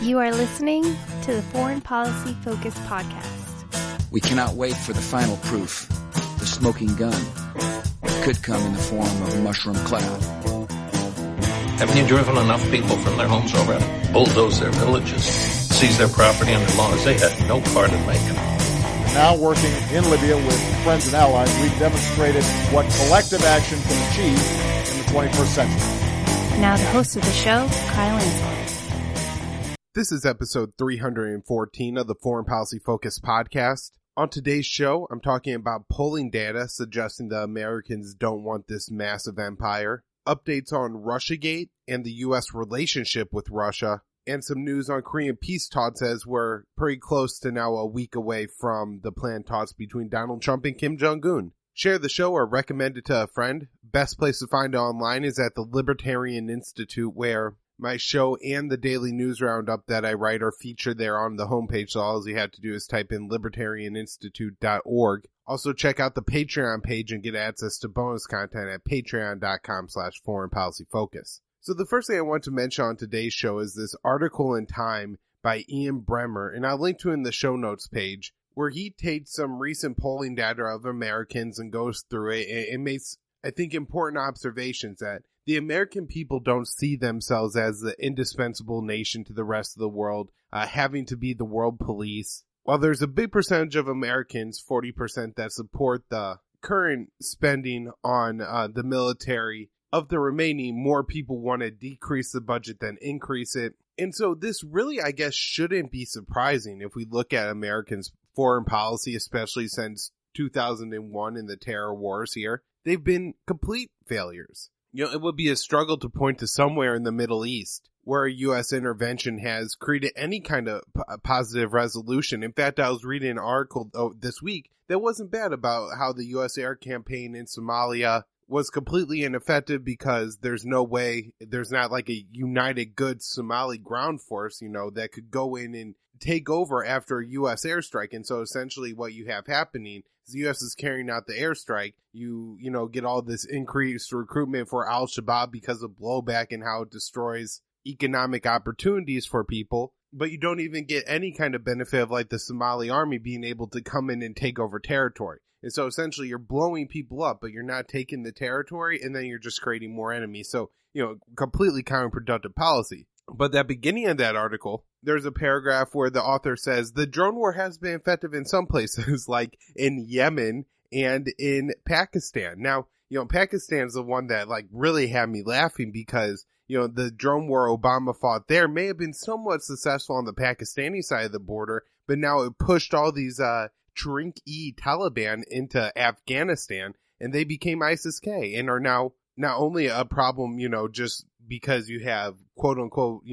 You are listening to the Foreign Policy Focus podcast. We cannot wait for the final proof. The smoking gun could come in the form of a mushroom cloud. Haven't you driven enough people from their homes already? Bulldoze their villages, seize their property under laws they had no part in making. Now working in Libya with friends and allies, we've demonstrated what collective action can achieve in the 21st century. Now the host of the show, Kyle Ansel. This is episode 314 of the Foreign Policy Focus podcast. On today's show, I'm talking about polling data suggesting the Americans don't want this massive empire, updates on Russiagate and the U.S. relationship with Russia, and some news on Korean peace talks as we're pretty close to now a week away from the planned talks between Donald Trump and Kim Jong-un. Share the show or recommend it to a friend. Best place to find it online is at the Libertarian Institute, where my show and the daily news roundup that I write are featured there on the homepage, so all you have to do is type in libertarianinstitute.org. Also check out the Patreon page and get access to bonus content at patreon.com/foreignpolicyfocus. So the first thing I want to mention on today's show is this article in Time by Ian Bremmer, and I'll link to it in the show notes page, where he takes some recent polling data of Americans and goes through it and makes, I think, important observations that the American people don't see themselves as the indispensable nation to the rest of the world, having to be the world police. While there's a big percentage of Americans, 40%, that support the current spending on the military, of the remaining, more people want to decrease the budget than increase it. And so this really, I guess, shouldn't be surprising if we look at Americans' foreign policy, especially since 2001 and the terror wars here. They've been complete failures. You know, it would be a struggle to point to somewhere in the Middle East where a U.S. intervention has created any kind of positive resolution. In fact, I was reading an article this week that wasn't bad about how the U.S. air campaign in Somalia was completely ineffective because there's no way, there's not like a united good Somali ground force, you know, that could go in and take over after a U.S. airstrike. And so essentially what you have happening is the U.S. is carrying out the airstrike. You get all this increased recruitment for Al-Shabaab because of blowback and how it destroys economic opportunities for people. But you don't even get any kind of benefit of like the Somali army being able to come in and take over territory. And so essentially you're blowing people up, but you're not taking the territory, and then you're just creating more enemies. So, completely counterproductive policy. But that beginning of that article, there's a paragraph where the author says the drone war has been effective in some places, like in Yemen and in Pakistan. Now, Pakistan's the one that like really had me laughing because, the drone war Obama fought there may have been somewhat successful on the Pakistani side of the border, but now it pushed all these Tariq-e Taliban into Afghanistan, and they became ISIS-K and are now not only a problem, just because you have quote unquote,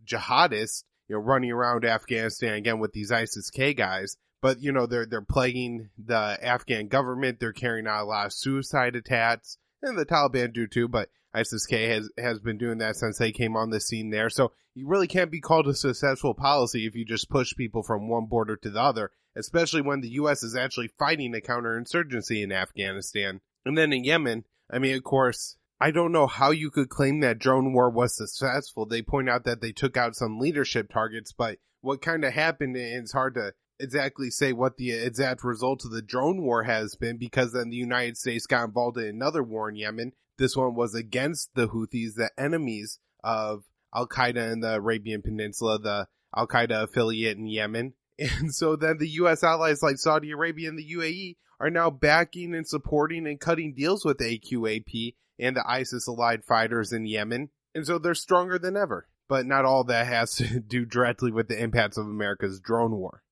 jihadists, running around Afghanistan again with these ISIS-K guys, but they're plaguing the Afghan government. They're carrying out a lot of suicide attacks, and the Taliban do too, but ISIS-K has been doing that since they came on the scene there. So you really can't be called a successful policy if you just push people from one border to the other, especially when the U.S. is actually fighting a counterinsurgency in Afghanistan. And then in Yemen, I mean, of course, I don't know how you could claim that drone war was successful. They point out that they took out some leadership targets, but what kind of happened, it's hard to exactly say what the exact result of the drone war has been, because then the United States got involved in another war in Yemen. This one was against the Houthis, the enemies of Al-Qaeda in the Arabian Peninsula, the Al-Qaeda affiliate in Yemen. And so then the U.S. allies like Saudi Arabia and the UAE are now backing and supporting and cutting deals with AQAP and the ISIS-allied fighters in Yemen. And so they're stronger than ever. But not all that has to do directly with the impacts of America's drone war.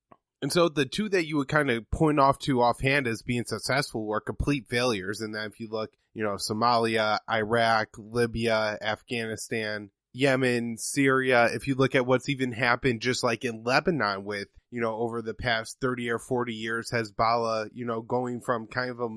And so the two that you would kind of point off to offhand as being successful were complete failures. And then if you look, Somalia, Iraq, Libya, Afghanistan, Yemen, Syria, if you look at what's even happened just like in Lebanon with, over the past 30 or 40 years, Hezbollah, going from kind of a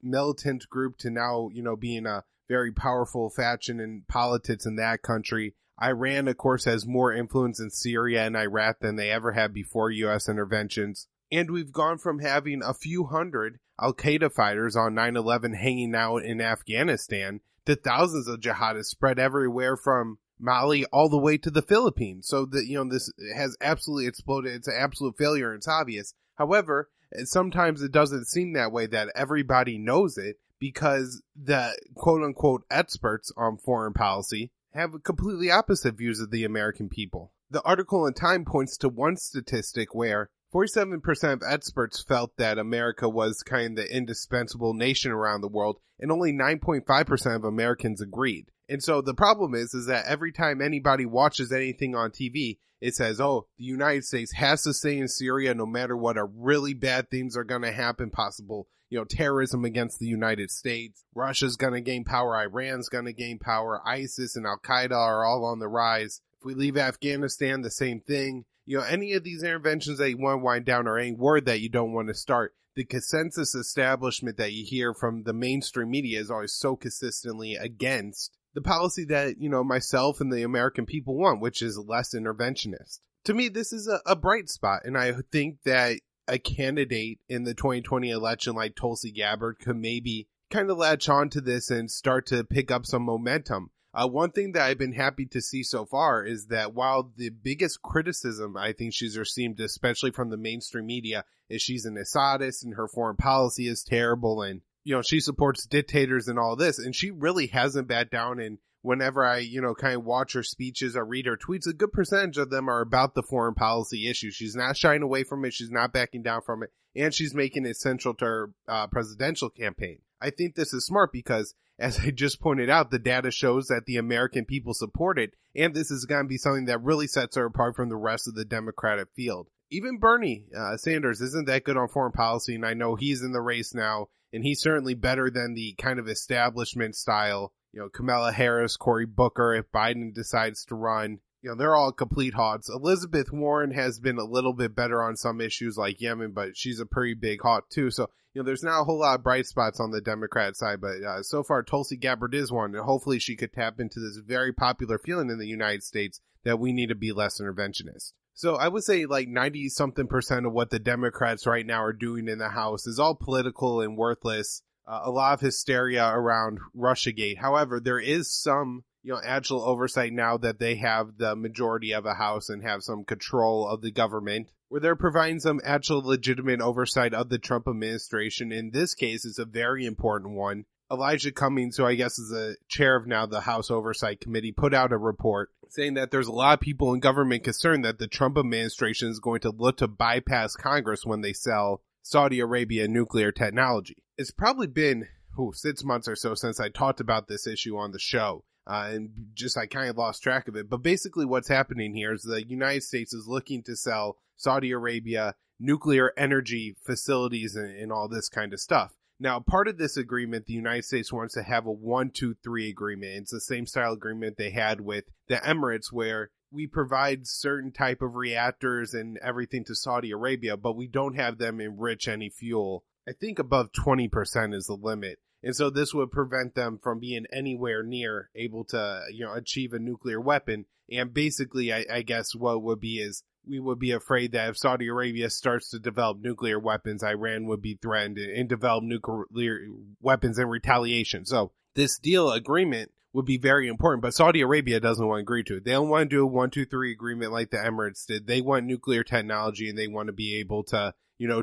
militant group to now, being a very powerful faction in politics in that country. Iran, of course, has more influence in Syria and Iraq than they ever had before U.S. interventions. And we've gone from having a few hundred Al-Qaeda fighters on 9/11 hanging out in Afghanistan to thousands of jihadists spread everywhere from Mali all the way to the Philippines. So that, this has absolutely exploded. It's an absolute failure. It's obvious. However, sometimes it doesn't seem that way, that everybody knows it, because the quote unquote experts on foreign policy have completely opposite views of the American people. The article in Time points to one statistic where 47% of experts felt that America was kind of the indispensable nation around the world, and only 9.5% of Americans agreed. And so the problem is that every time anybody watches anything on TV, it says, oh, the United States has to stay in Syria no matter what, or really bad things are going to happen, possible, terrorism against the United States. Russia's going to gain power. Iran's going to gain power. ISIS and Al-Qaeda are all on the rise. If we leave Afghanistan, the same thing. Any of these interventions that you want to wind down, or any war that you don't want to start, the consensus establishment that you hear from the mainstream media is always so consistently against the policy that, myself and the American people want, which is less interventionist. To me, this is a bright spot, and I think that a candidate in the 2020 election like Tulsi Gabbard could maybe kind of latch on to this and start to pick up some momentum. One thing that I've been happy to see so far is that while the biggest criticism I think she's received, especially from the mainstream media, is she's an Assadist and her foreign policy is terrible, and she supports dictators and all this, and she really hasn't backed down. And whenever I kind of watch her speeches or read her tweets, a good percentage of them are about the foreign policy issue. She's not shying away from it, she's not backing down from it, and she's making it central to her presidential campaign. I think this is smart because, as I just pointed out, the data shows that the American people support it, and this is going to be something that really sets her apart from the rest of the Democratic field. Even Bernie Sanders isn't that good on foreign policy, and I know he's in the race now, and he's certainly better than the kind of establishment style, Kamala Harris, Cory Booker, if Biden decides to run. They're all complete hogs. Elizabeth Warren has been a little bit better on some issues like Yemen, but she's a pretty big hog too. So, there's not a whole lot of bright spots on the Democrat side, but so far Tulsi Gabbard is one, and hopefully she could tap into this very popular feeling in the United States that we need to be less interventionist. So I would say like 90-something% of what the Democrats right now are doing in the House is all political and worthless. A lot of hysteria around Russiagate. However, there is some actual oversight now that they have the majority of a House and have some control of the government, where they're providing some actual legitimate oversight of the Trump administration. In this case, it's a very important one. Elijah Cummings, who I guess is the chair of now the House Oversight Committee, put out a report saying that there's a lot of people in government concerned that the Trump administration is going to look to bypass Congress when they sell Saudi Arabia nuclear technology. It's probably been 6 months or so since I talked about this issue on the show. And I kind of lost track of it. But basically what's happening here is the United States is looking to sell Saudi Arabia nuclear energy facilities and all this kind of stuff. Now, part of this agreement, the United States wants to have a 1-2-3 agreement. It's the same style agreement they had with the Emirates, where we provide certain type of reactors and everything to Saudi Arabia, but we don't have them enrich any fuel. I think above 20% is the limit. And so this would prevent them from being anywhere near able to, achieve a nuclear weapon. And basically, I guess what would be is we would be afraid that if Saudi Arabia starts to develop nuclear weapons, Iran would be threatened and develop nuclear weapons in retaliation. So this deal agreement would be very important, but Saudi Arabia doesn't want to agree to it. They don't want to do a 1-2-3 agreement like the Emirates did. They want nuclear technology, and they want to be able to,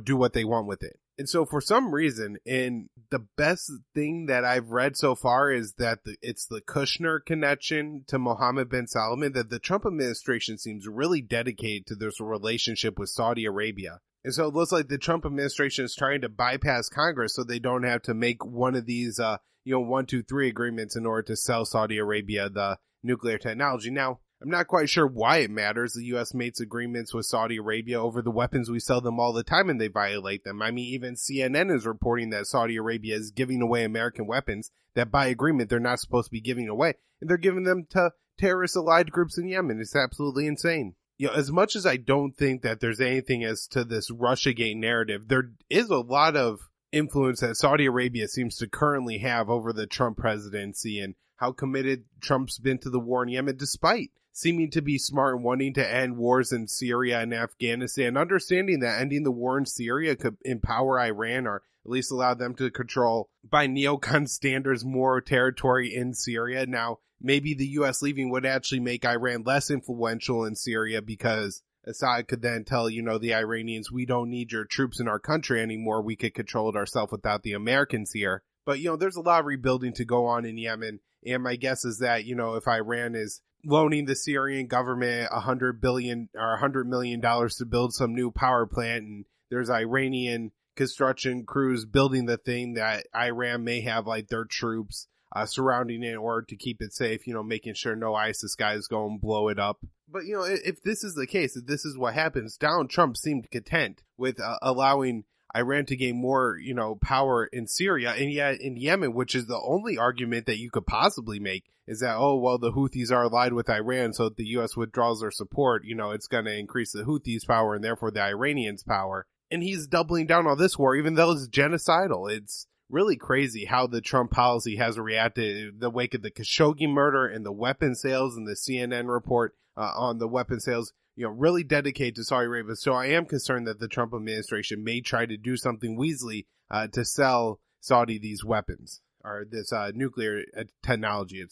do what they want with it. And so for some reason, and the best thing that I've read so far is that it's the Kushner connection to Mohammed bin Salman, that the Trump administration seems really dedicated to this relationship with Saudi Arabia. And so it looks like the Trump administration is trying to bypass Congress so they don't have to make one of these, 1-2-3 agreements in order to sell Saudi Arabia the nuclear technology. Now, I'm not quite sure why it matters. The U.S. makes agreements with Saudi Arabia over the weapons we sell them all the time, and they violate them. I mean, even CNN is reporting that Saudi Arabia is giving away American weapons that by agreement they're not supposed to be giving away, and they're giving them to terrorist allied groups in Yemen. It's absolutely insane. As much as I don't think that there's anything as to this Russiagate narrative, there is a lot of influence that Saudi Arabia seems to currently have over the Trump presidency and how committed Trump's been to the war in Yemen, despite seeming to be smart and wanting to end wars in Syria and Afghanistan, understanding that ending the war in Syria could empower Iran or at at least allow them to control, by neocon standards, more territory in Syria. Now, maybe the U.S. leaving would actually make Iran less influential in Syria because Assad could then tell, the Iranians, we don't need your troops in our country anymore. We could control it ourselves without the Americans here. But, there's a lot of rebuilding to go on in Yemen. And my guess is that, if Iran is loaning the Syrian government $100 million to build some new power plant, and there's Iranian construction crews building the thing, that Iran may have like their troops surrounding it in order to keep it safe, making sure no ISIS guys go and blow it up. But, if this is the case, if this is what happens, Donald Trump seemed content with allowing Iran to gain more, power in Syria, and yet in Yemen, which is the only argument that you could possibly make, is that, the Houthis are allied with Iran, so if the U.S. withdraws their support, it's going to increase the Houthis' power and therefore the Iranians' power. And he's doubling down on this war, even though it's genocidal. It's really crazy how the Trump policy has reacted in the wake of the Khashoggi murder and the weapon sales, and the CNN report on the weapon sales, really dedicated to Saudi Arabia. So I am concerned that the Trump administration may try to do something Weasley to sell Saudi these weapons, or this nuclear technology,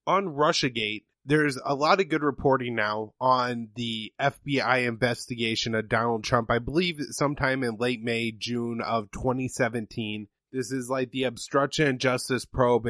On Russiagate, there's a lot of good reporting now on the FBI investigation of Donald Trump. I believe sometime in late May, June of 2017. This is like the obstruction and justice probe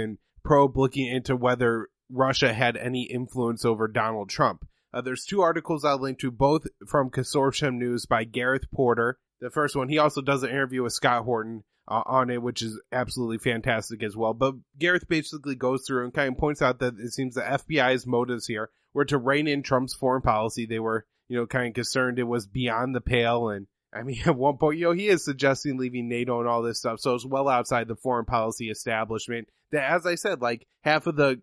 looking into whether Russia had any influence over Donald Trump. There's two articles I'll link to, both from Consortium News by Gareth Porter. The first one, he also does an interview with Scott Horton on it, which is absolutely fantastic as well. But Gareth basically goes through and kind of points out that it seems the FBI's motives here were to rein in Trump's foreign policy. They were, kind of concerned it was beyond the pale. And I mean, at one point, he is suggesting leaving NATO and all this stuff. So it's well outside the foreign policy establishment that, as I said, like half of the,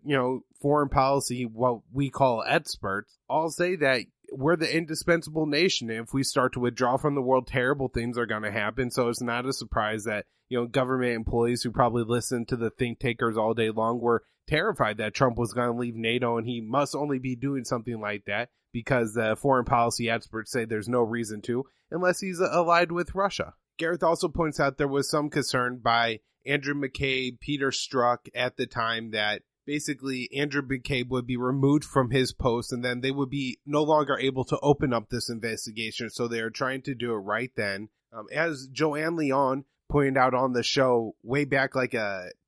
foreign policy, what we call experts, all say that we're the indispensable nation. And if we start to withdraw from the world, terrible things are going to happen. So it's not a surprise that, government employees who probably listen to the think takers all day long were terrified that Trump was going to leave NATO, and he must only be doing something like that because the foreign policy experts say there's no reason to, unless he's allied with Russia. Gareth also points out there was some concern by Andrew McCabe, Peter Strzok at the time that basically Andrew McCabe would be removed from his post, and then they would be no longer able to open up this investigation. So they are trying to do it right then. As Joanne Leon pointed out on the show way back like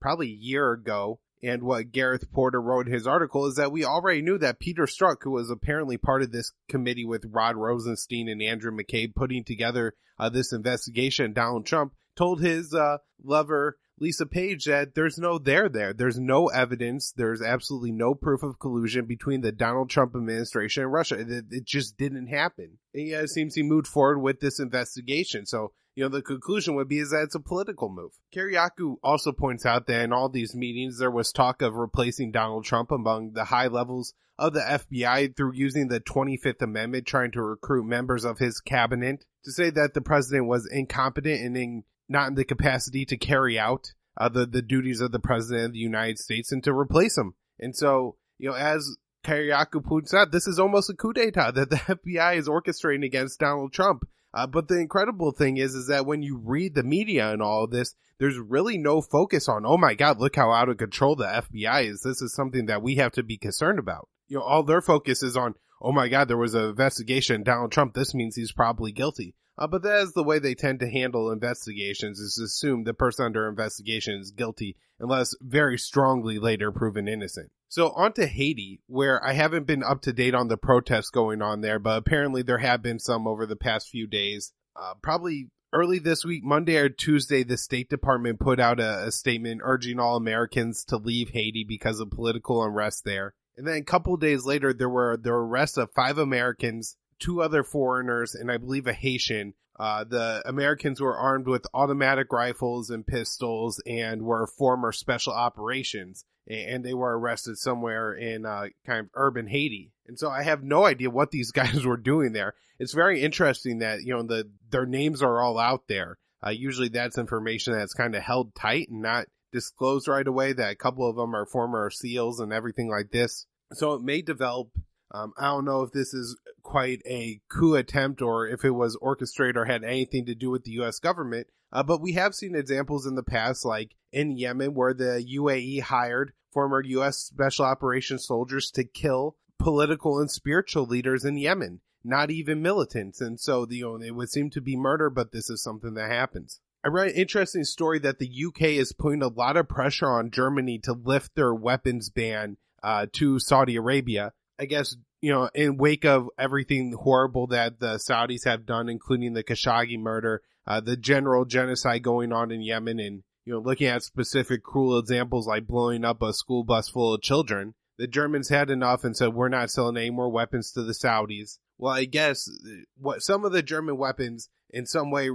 probably a year ago, and what Gareth Porter wrote in his article is that we already knew that Peter Strzok, who was apparently part of this committee with Rod Rosenstein and Andrew McCabe putting together this investigation, Donald Trump told his lover Lisa Page that there's no there. There's no evidence. There's absolutely no proof of collusion between the Donald Trump administration and Russia. It just didn't happen. And it seems he moved forward with this investigation. So, the conclusion would be is that it's a political move. Kiriakou also points out that in all these meetings, there was talk of replacing Donald Trump among the high levels of the FBI through using the 25th Amendment, trying to recruit members of his cabinet to say that the president was incompetent and not in the capacity to carry out the duties of the president of the United States, and to replace him. And so, as Kiriakou points out, this is almost a coup d'etat that the FBI is orchestrating against Donald Trump. But the incredible thing is that when you read the media and all of this, there's really no focus on, oh my God, look how out of control the FBI is. This is something that we have to be concerned about. All their focus is on, oh my God, there was an investigation. Donald Trump, this means he's probably guilty. But that is the way they tend to handle investigations, is to assume the person under investigation is guilty unless very strongly later proven innocent. So on to Haiti, where I haven't been up to date on the protests going on there, but apparently there have been some over the past few days. Probably early this week, Monday or Tuesday, the State Department put out a statement urging all Americans to leave Haiti because of political unrest there. And then a couple days later, there were the arrests of 5 Americans, 2 other foreigners, and I believe a Haitian. The Americans were armed with automatic rifles and pistols and were former special operations, and they were arrested somewhere in kind of urban Haiti. And so I have no idea what these guys were doing there. It's very interesting that, their names are all out there. Usually that's information that's kind of held tight and not disclosed right away, that a couple of them are former SEALs and everything like this. So it may develop. I don't know if this is quite a coup attempt or if it was orchestrated or had anything to do with the U.S. government, But we have seen examples in the past, like in Yemen, where the UAE hired former U.S. Special Operations soldiers to kill political and spiritual leaders in Yemen, not even militants. And so it would seem to be murder, but this is something that happens. I read an interesting story that the UK is putting a lot of pressure on Germany to lift their weapons ban to Saudi Arabia. I guess, in wake of everything horrible that the Saudis have done, including the Khashoggi murder, the general genocide going on in Yemen, and, looking at specific cruel examples like blowing up a school bus full of children, the Germans had enough and said, we're not selling any more weapons to the Saudis. Well, I guess what some of the German weapons in some way,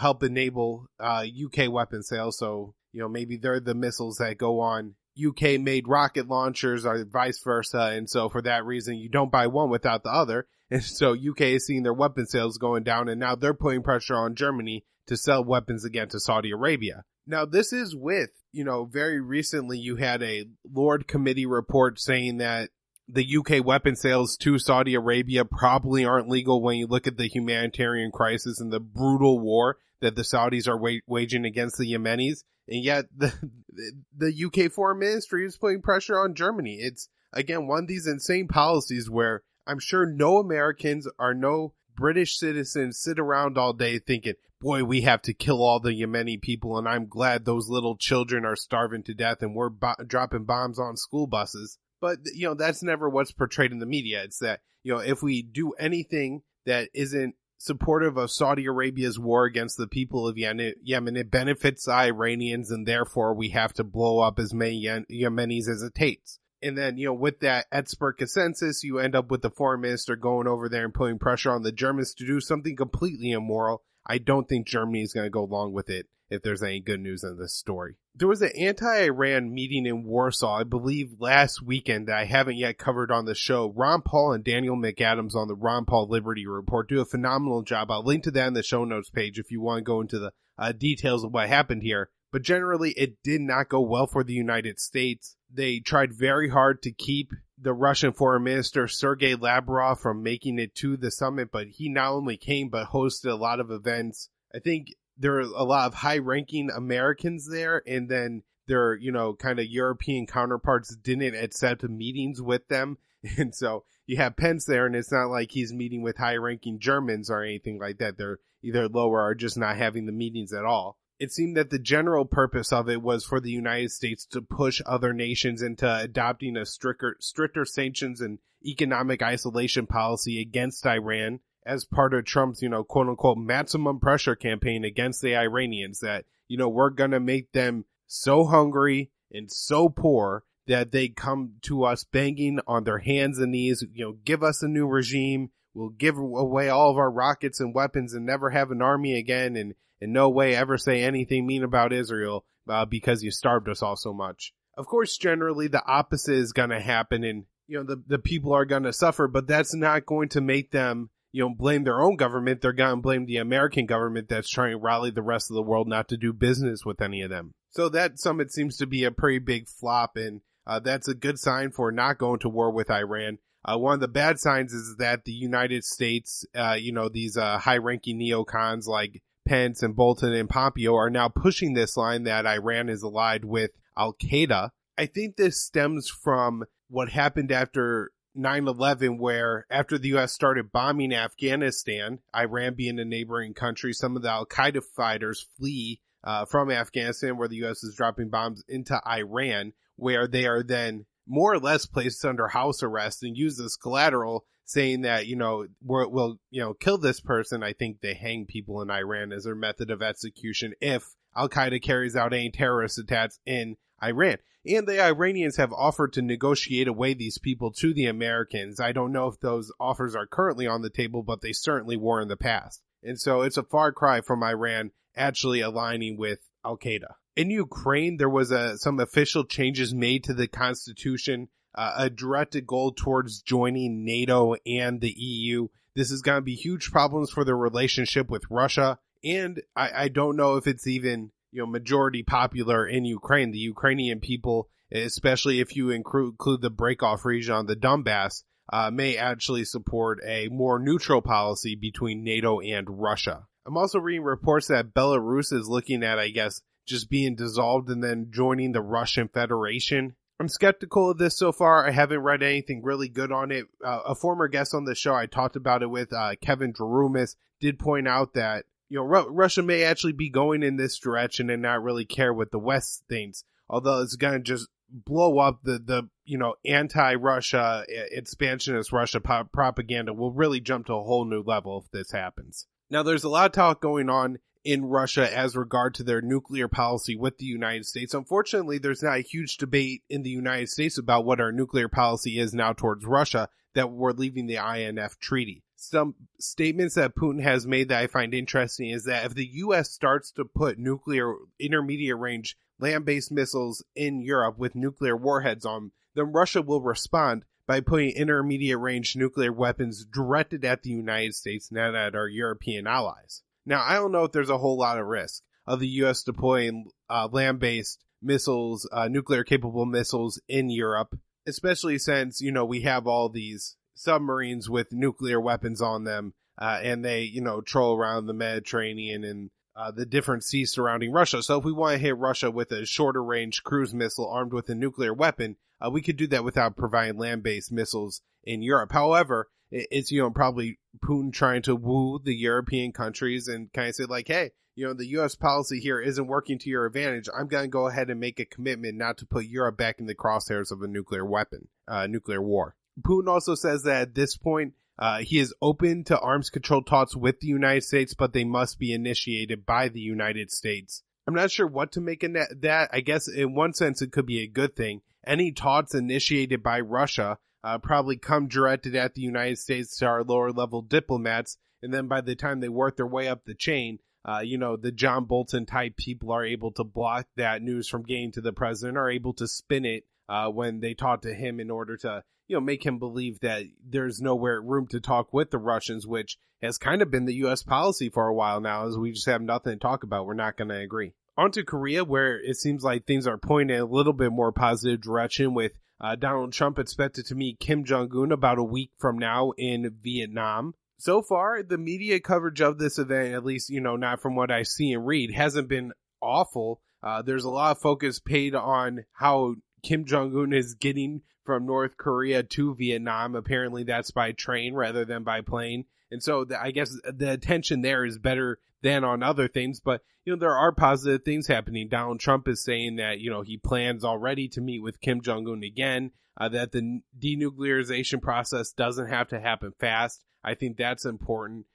help enable UK weapon sales. So, maybe they're the missiles that go on UK made rocket launchers or vice versa. And so for that reason, you don't buy one without the other. And so UK is seeing their weapon sales going down, and now they're putting pressure on Germany to sell weapons again to Saudi Arabia. Now, this is with, very recently you had a Lord Committee report saying that the UK weapon sales to Saudi Arabia probably aren't legal when you look at the humanitarian crisis and the brutal war that the Saudis are waging against the Yemenis. And yet the UK Foreign Ministry is putting pressure on Germany. It's, again, one of these insane policies where I'm sure no Americans or no British citizens sit around all day thinking, boy, we have to kill all the Yemeni people, and I'm glad those little children are starving to death and we're dropping bombs on school buses. But, that's never what's portrayed in the media. It's that, if we do anything that isn't supportive of Saudi Arabia's war against the people of Yemen, it benefits the Iranians, and therefore we have to blow up as many Yemenis as it takes. And then, with that expert consensus, you end up with the foreign minister going over there and putting pressure on the Germans to do something completely immoral. I don't think Germany is going to go along with it if there's any good news in this story. There was an anti-Iran meeting in Warsaw, I believe last weekend, that I haven't yet covered on the show. Ron Paul and Daniel McAdams on the Ron Paul Liberty Report do a phenomenal job. I'll link to that in the show notes page if you want to go into the details of what happened here. But generally, it did not go well for the United States. They tried very hard to keep the Russian foreign minister, Sergei Lavrov, from making it to the summit, but he not only came, but hosted a lot of events. I think there are a lot of high-ranking Americans there, and then their, kind of European counterparts didn't accept meetings with them. And so you have Pence there, and it's not like he's meeting with high-ranking Germans or anything like that. They're either lower or just not having the meetings at all. It seemed that the general purpose of it was for the United States to push other nations into adopting a stricter sanctions and economic isolation policy against Iran as part of Trump's, quote unquote, maximum pressure campaign against the Iranians, that, we're going to make them so hungry and so poor that they come to us banging on their hands and knees, give us a new regime. We'll give away all of our rockets and weapons and never have an army again, and in no way ever say anything mean about Israel because you starved us all so much. Of course, generally the opposite is going to happen, and the people are going to suffer, but that's not going to make them blame their own government. They're going to blame the American government that's trying to rally the rest of the world not to do business with any of them. So that summit seems to be a pretty big flop, and that's a good sign for not going to war with Iran. One of the bad signs is that the United States, these high-ranking neocons like Pence and Bolton and Pompeo are now pushing this line that Iran is allied with Al-Qaeda. I think this stems from what happened after 9/11, where after the U.S. started bombing Afghanistan, Iran being a neighboring country, some of the Al-Qaeda fighters flee from Afghanistan, where the U.S. is dropping bombs, into Iran, where they are then more or less placed under house arrest and used as collateral, saying that, we'll kill this person. I think they hang people in Iran as their method of execution if Al-Qaeda carries out any terrorist attacks in Iran. And the Iranians have offered to negotiate away these people to the Americans. I don't know if those offers are currently on the table, but they certainly were in the past. And so it's a far cry from Iran actually aligning with Al-Qaeda. In Ukraine, there was some official changes made to the constitution, a directed goal towards joining NATO and the EU. This is going to be huge problems for their relationship with Russia. And I don't know if it's even majority popular in Ukraine. The Ukrainian people, especially if you include the break-off region, the Donbass, may actually support a more neutral policy between NATO and Russia. I'm also reading reports that Belarus is looking at, I guess, just being dissolved and then joining the Russian Federation. I'm skeptical of this so far. I haven't read anything really good on it. A former guest on the show, I talked about it with, Kevin Drumis, did point out that, Russia may actually be going in this direction and not really care what the West thinks, although it's going to just blow up the anti-Russia, expansionist Russia propaganda will really jump to a whole new level if this happens. Now, there's a lot of talk going on in Russia as regard to their nuclear policy with the United States. Unfortunately, there's not a huge debate in the United States about what our nuclear policy is now towards Russia, that we're leaving the INF treaty. Some statements that Putin has made that I find interesting is that if the U.S. starts to put nuclear intermediate range land-based missiles in Europe with nuclear warheads on, then Russia will respond by putting intermediate range nuclear weapons directed at the United States, not at our European allies. Now, I don't know if there's a whole lot of risk of the U.S. deploying land-based missiles, nuclear-capable missiles in Europe, especially since, we have all these submarines with nuclear weapons on them, and they, troll around the Mediterranean and the different seas surrounding Russia. So if we want to hit Russia with a shorter range cruise missile armed with a nuclear weapon, we could do that without providing land-based missiles in Europe. However, it's, probably Putin trying to woo the European countries and kind of say like, hey, the U.S. policy here isn't working to your advantage. I'm going to go ahead and make a commitment not to put Europe back in the crosshairs of a nuclear weapon, nuclear war. Putin also says that at this point, he is open to arms control talks with the United States, but they must be initiated by the United States. I'm not sure what to make of that. I guess in one sense, it could be a good thing. Any talks initiated by Russia probably come directed at the United States to our lower level diplomats. And then by the time they work their way up the chain, the John Bolton type people are able to block that news from getting to the president, are able to spin it when they talk to him in order to, make him believe that there's nowhere room to talk with the Russians, which has kind of been the U.S. policy for a while now, as we just have nothing to talk about. We're not going to agree. On to Korea, where it seems like things are pointing in a little bit more positive direction with Donald Trump expected to meet Kim Jong-un about a week from now in Vietnam. So far, the media coverage of this event, at least, not from what I see and read, hasn't been awful. There's a lot of focus paid on how Kim Jong-un is getting from North Korea to Vietnam. Apparently that's by train rather than by plane. And so I guess the attention there is better than on other things. But, there are positive things happening. Donald Trump is saying that, he plans already to meet with Kim Jong-un again, that the denuclearization process doesn't have to happen fast. I think that's important.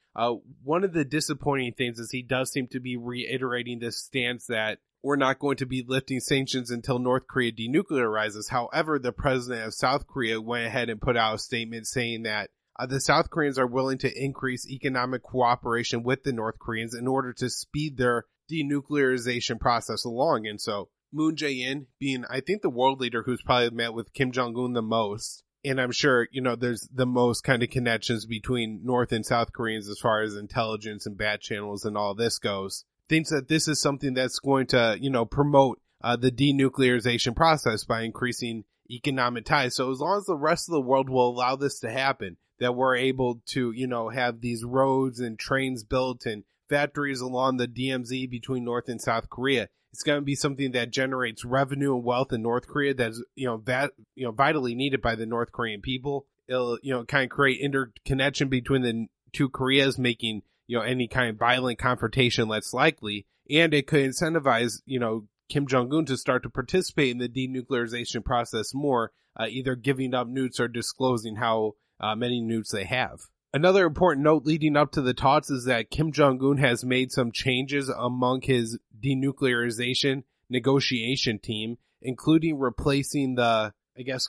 One of the disappointing things is he does seem to be reiterating this stance that we're not going to be lifting sanctions until North Korea denuclearizes. However, the president of South Korea went ahead and put out a statement saying that the South Koreans are willing to increase economic cooperation with the North Koreans in order to speed their denuclearization process along. And so Moon Jae-in, being, I think, the world leader who's probably met with Kim Jong-un the most, and I'm sure, there's the most kind of connections between North and South Koreans as far as intelligence and bat channels and all this goes, thinks that this is something that's going to, promote the denuclearization process by increasing economic ties. So as long as the rest of the world will allow this to happen, that we're able to, have these roads and trains built and factories along the DMZ between North and South Korea, it's going to be something that generates revenue and wealth in North Korea that's, vitally needed by the North Korean people. It'll, kind of create interconnection between the two Koreas, making, any kind of violent confrontation less likely. And it could incentivize, Kim Jong-un to start to participate in the denuclearization process more, either giving up nukes or disclosing how many nukes they have. Another important note leading up to the talks is that Kim Jong-un has made some changes among his denuclearization negotiation team, including replacing the,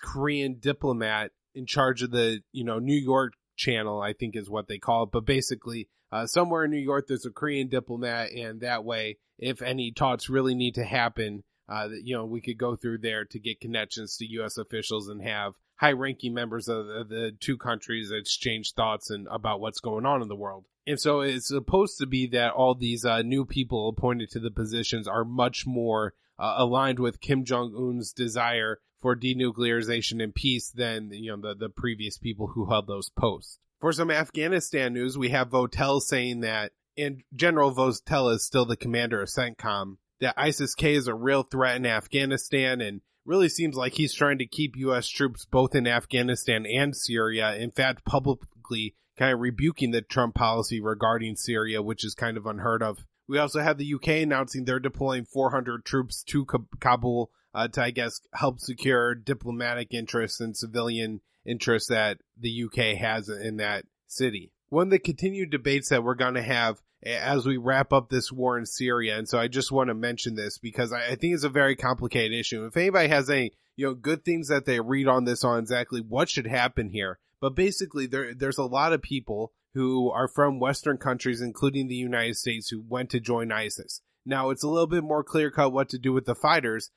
Korean diplomat in charge of the, New York channel, I think is what they call it. But basically, somewhere in New York, there's a Korean diplomat, and that way, if any talks really need to happen, we could go through there to get connections to U.S. officials and have high-ranking members of the two countries exchange thoughts and about what's going on in the world. And so it's supposed to be that all these new people appointed to the positions are much more aligned with Kim Jong-un's desire for denuclearization and peace than the previous people who held those posts. For some Afghanistan news, we have Votel saying that and General Vostela is still the commander of CENTCOM, that ISIS-K is a real threat in Afghanistan, and really seems like he's trying to keep U.S. troops both in Afghanistan and Syria. In fact, publicly kind of rebuking the Trump policy regarding Syria, which is kind of unheard of. We also have the UK announcing they're deploying 400 troops to Kabul to, I guess, help secure diplomatic interests and civilian interests that the UK has in that city. One of the continued debates that we're going to have as we wrap up this war in Syria, and so I just want to mention this because I think it's a very complicated issue. If anybody has any good things that they read on this on exactly what should happen here, but basically there's a lot of people who are from Western countries, including the United States, who went to join ISIS. Now, it's a little bit more clear-cut what to do with the fighters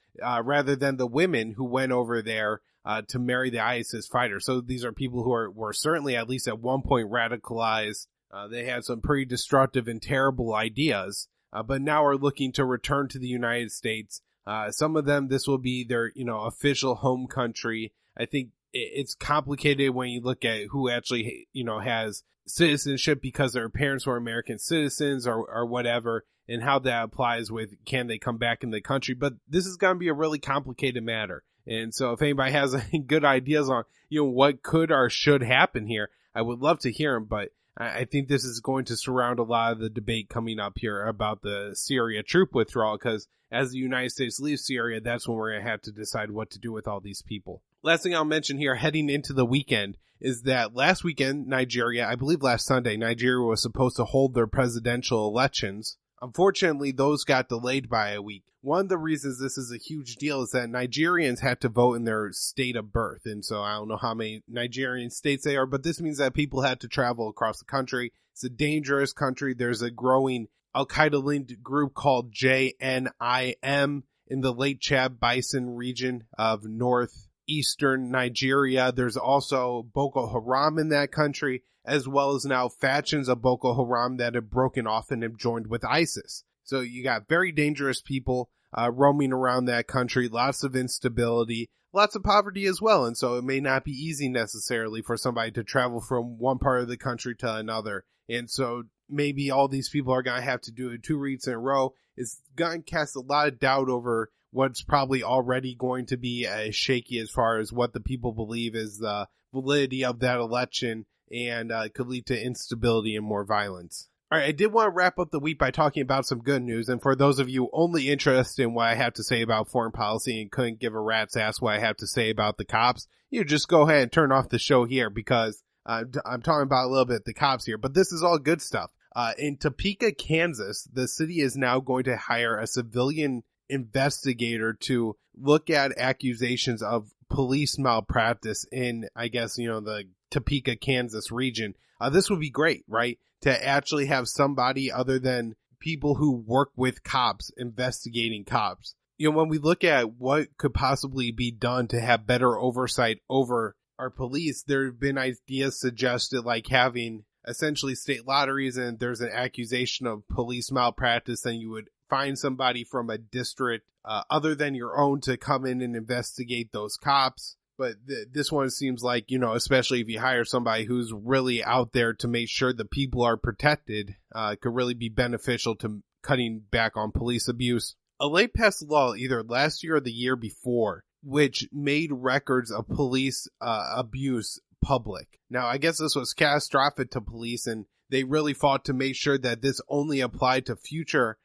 rather than the women who went over there to marry the ISIS fighters. So these are people who were certainly, at least at one point, radicalized. They had some pretty destructive and terrible ideas, but now are looking to return to the United States. Some of them, this will be their, official home country. I think it's complicated when you look at who actually, has citizenship because their parents were American citizens or whatever, and how that applies with can they come back in the country. But this is going to be a really complicated matter. And so if anybody has any good ideas on, what could or should happen here, I would love to hear them. But I think this is going to surround a lot of the debate coming up here about the Syria troop withdrawal, because as the United States leaves Syria, that's when we're going to have to decide what to do with all these people. Last thing I'll mention here heading into the weekend is that last weekend, Nigeria, I believe last Sunday, Nigeria was supposed to hold their presidential elections. Unfortunately, those got delayed by a week. One of the reasons this is a huge deal is that Nigerians had to vote in their state of birth. And so I don't know how many Nigerian states they are, but this means that people had to travel across the country. It's a dangerous country. There's a growing Al-Qaeda linked group called JNIM in the Lake Chad Basin region of northeastern Nigeria. There's also Boko Haram in that country, as well as now factions of Boko Haram that have broken off and have joined with ISIS. So you got very dangerous people roaming around that country, lots of instability, lots of poverty as well. And so it may not be easy necessarily for somebody to travel from one part of the country to another. And so maybe all these people are going to have to do it 2 weeks in a row. It's going to cast a lot of doubt over what's probably already going to be shaky as far as what the people believe is the validity of that election, and could lead to instability and more violence. All right, I did want to wrap up the week by talking about some good news. And for those of you only interested in what I have to say about foreign policy and couldn't give a rat's ass what I have to say about the cops, you just go ahead and turn off the show here, because I'm talking about a little bit the cops here. But this is all good stuff. In Topeka, Kansas, the city is now going to hire a civilian investigator to look at accusations of police malpractice in, I guess, the Topeka, Kansas region. This would be great, right? To actually have somebody other than people who work with cops investigating cops. When we look at what could possibly be done to have better oversight over our police, there have been ideas suggested like having essentially state lotteries, and there's an accusation of police malpractice, then you would find somebody from a district other than your own to come in and investigate those cops. But this one seems like, especially if you hire somebody who's really out there to make sure the people are protected, could really be beneficial to cutting back on police abuse. A late passed law either last year or the year before, which made records of police abuse public. Now, I guess this was catastrophic to police, and they really fought to make sure that this only applied to future,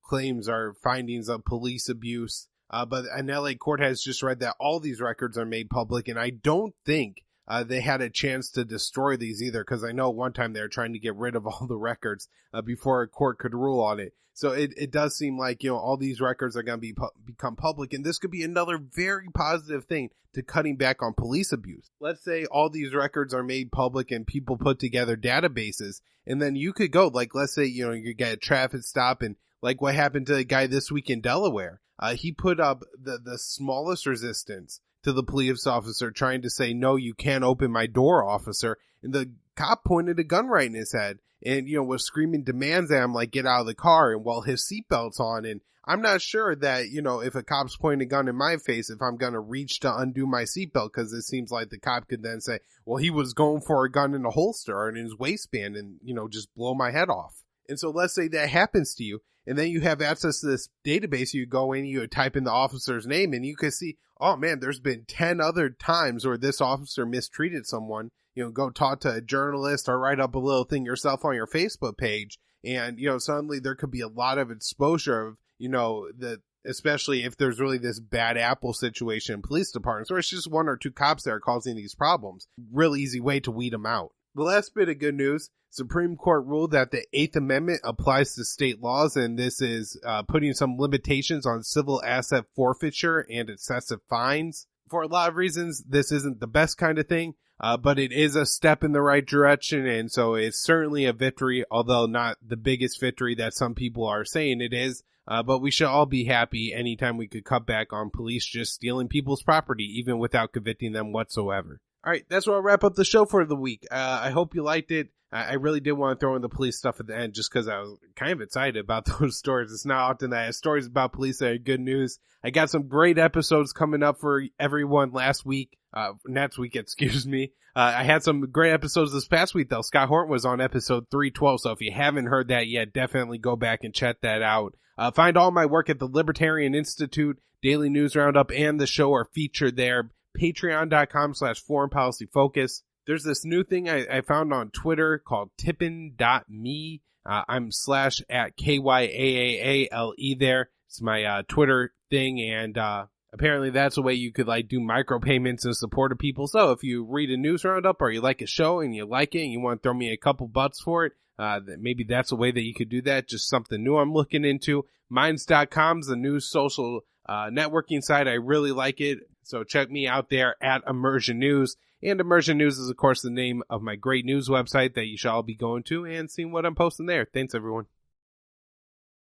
claims or findings of police abuse. But an LA court has just read that all these records are made public, and I don't think they had a chance to destroy these either, because I know one time they were trying to get rid of all the records before a court could rule on it. So it does seem like, all these records are going to become public, and this could be another very positive thing to cutting back on police abuse. Let's say all these records are made public and people put together databases, and then you could go, like, let's say, you get a traffic stop, and like what happened to the guy this week in Delaware. He put up the smallest resistance to the police officer trying to say, no, you can't open my door, officer. And the cop pointed a gun right in his head and, was screaming demands at him, like, get out of the car. And while his seatbelt's on, and I'm not sure that, if a cop's pointing a gun in my face, if I'm going to reach to undo my seatbelt, because it seems like the cop could then say, well, he was going for a gun in a holster or in his waistband and, just blow my head off. And so let's say that happens to you, and then you have access to this database. You go in, you type in the officer's name, and you can see, oh man, there's been 10 other times where this officer mistreated someone. Go talk to a journalist or write up a little thing yourself on your Facebook page. And, suddenly there could be a lot of exposure of, especially if there's really this bad apple situation in police departments, or it's just one or two cops that are causing these problems. Real easy way to weed them out. The last bit of good news, Supreme Court ruled that the 8th Amendment applies to state laws, and this is putting some limitations on civil asset forfeiture and excessive fines. For a lot of reasons, this isn't the best kind of thing, but it is a step in the right direction, and so it's certainly a victory, although not the biggest victory that some people are saying it is. But we should all be happy anytime we could cut back on police just stealing people's property, even without convicting them whatsoever. All right, that's where I'll wrap up the show for the week. I hope you liked it. I really did want to throw in the police stuff at the end just because I was kind of excited about those stories. It's not often that I have stories about police that are good news. I got some great episodes coming up for everyone next week, excuse me. I had some great episodes this past week, though. Scott Horton was on episode 312, so if you haven't heard that yet, definitely go back and check that out. Find all my work at the Libertarian Institute, Daily News Roundup, and the show are featured there. Patreon.com/Foreign Policy Focus. There's this new thing I found on Twitter called tippin.me. I'm /@KYAAALE there. It's my Twitter thing, and apparently that's a way you could do micropayments in support of people. So if you read a news roundup or you like a show and you like it and you want to throw me a couple bucks for it, maybe that's a way that you could do that. Just something new I'm looking into. Minds.com is the new social networking site. I really like it. So check me out there at Immersion News. And Immersion News is, of course, the name of my great news website that you should all be going to and seeing what I'm posting there. Thanks, everyone.